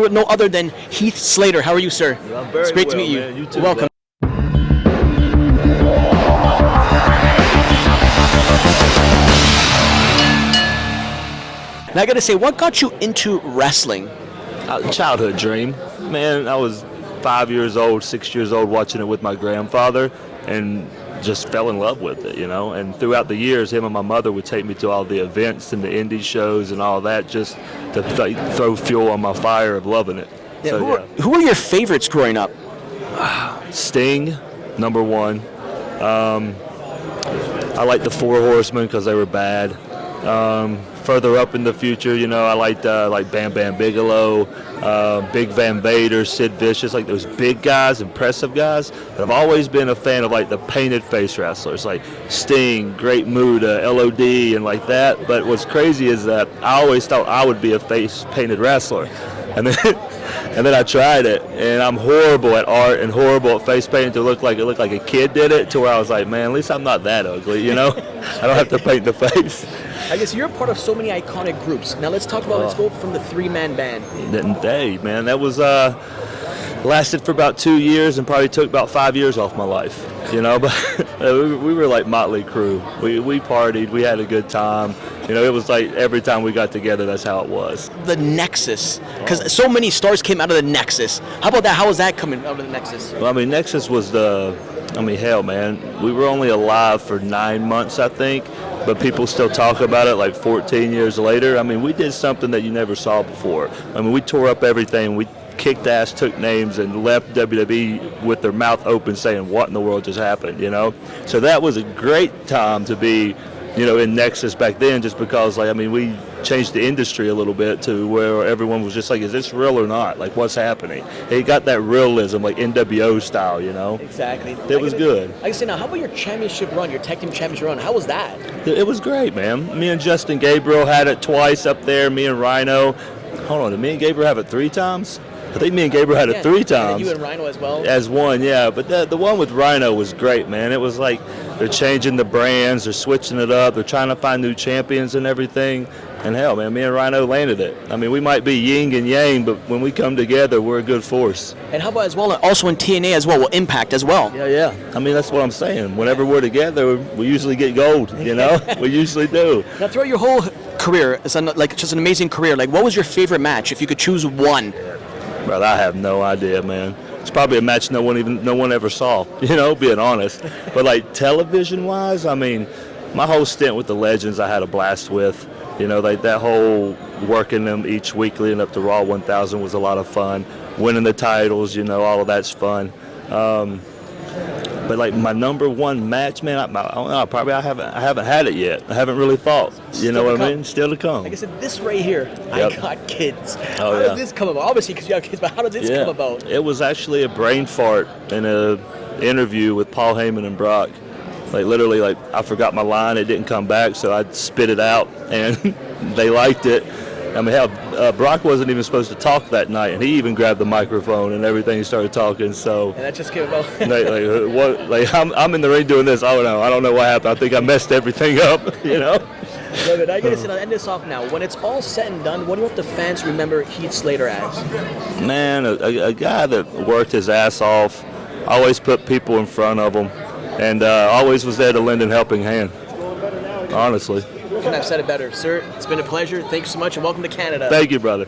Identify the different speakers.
Speaker 1: with no other than Heath Slater. How are you, sir?
Speaker 2: I'm very
Speaker 1: It's great
Speaker 2: well,
Speaker 1: to meet you.
Speaker 2: man. You too,
Speaker 1: Welcome. Now I gotta say, what got you into wrestling?
Speaker 2: Childhood dream. Man, I was 5 years old, 6 years old watching it with my grandfather and just fell in love with it, And throughout the years, him and my mother would take me to all the events and the indie shows and all that just to throw fuel on my fire of loving it.
Speaker 1: Yeah, who were your favorites growing up?
Speaker 2: Sting, number one. I liked the Four Horsemen because they were bad. Further up in the future, I liked like Bam Bam Bigelow, Big Van Vader, Sid Vicious, like those big guys, impressive guys. But I've always been a fan of like the painted face wrestlers, like Sting, Great Muta, LOD, and like that. But what's crazy is that I always thought I would be a face painted wrestler, and then I tried it, and I'm horrible at art and horrible at face painting to look like a kid did it. To where I was like, man, at least I'm not that ugly, I don't have to paint the face.
Speaker 1: I guess you're a part of so many iconic groups. Now let's go from the three-man band.
Speaker 2: Man, that was lasted for about 2 years and probably took about 5 years off my life, But we were like Motley Crue. We partied, we had a good time. It was like every time we got together, that's how it was.
Speaker 1: The Nexus, because so many stars came out of the Nexus. How about that? How was that coming out of the Nexus?
Speaker 2: Well, Nexus was hell, man. We were only alive for 9 months, I think, but people still talk about it like 14 years later. We did something that you never saw before. We tore up everything. We kicked ass, took names, and left WWE with their mouth open saying, what in the world just happened, So that was a great time to be, in Nexus back then, just because, we changed the industry a little bit to where everyone was just like, is this real or not? Like, what's happening? It got that realism, like NWO style,
Speaker 1: Exactly.
Speaker 2: It was good.
Speaker 1: I say now, how about your championship run, your tag team championship run? How was that?
Speaker 2: It was great, man. Me and Justin Gabriel had it twice up there. Me and Rhino. Hold on, did me and Gabriel have it 3 times? I think me and Gabriel had it 3 times.
Speaker 1: You and Rhino as well?
Speaker 2: As one, yeah. But the one with Rhino was great, man. It was like they're changing the brands, they're switching it up, they're trying to find new champions and everything. And hell, man, me and Rhino landed it. We might be yin and yang, but when we come together, we're a good force.
Speaker 1: And how about as well, also in TNA as well, Impact as well?
Speaker 2: Yeah. That's what I'm saying. Whenever we're together, we usually get gold, We usually do.
Speaker 1: Now, throughout your whole career, it's just an amazing career. Like, what was your favorite match, if you could choose one?
Speaker 2: Brother, I have no idea, man. It's probably a match no one ever saw, being honest. But like television-wise, my whole stint with the Legends, I had a blast with. Like that whole working them each weekly and up to Raw 1000 was a lot of fun. Winning the titles, all of that's fun. But like my number one match, man, I don't know, probably I haven't had it yet. I haven't really thought. You know what I mean? Still to come.
Speaker 1: Like I said, this right here,
Speaker 2: Yep.
Speaker 1: I got kids.
Speaker 2: Oh,
Speaker 1: how
Speaker 2: yeah.
Speaker 1: did this come about? Obviously, because you have kids, but how did this come about?
Speaker 2: It was actually a brain fart in an interview with Paul Heyman and Brock. Like literally, like I forgot my line, it didn't come back, so I spit it out, and they liked it. Brock wasn't even supposed to talk that night, and he even grabbed the microphone and everything. He started talking, so.
Speaker 1: And that just came about.
Speaker 2: I'm in the ring doing this. Oh no, I don't know what happened. I think I messed everything up,
Speaker 1: But I gotta say, I'll end this off now. When it's all said and done, what do you want the fans remember Heath Slater as?
Speaker 2: Man, a guy that worked his ass off, always put people in front of him, and always was there to lend a helping hand. Honestly.
Speaker 1: Couldn't have said it better. Sir, it's been a pleasure. Thanks so much, and welcome to Canada.
Speaker 2: Thank you, brother.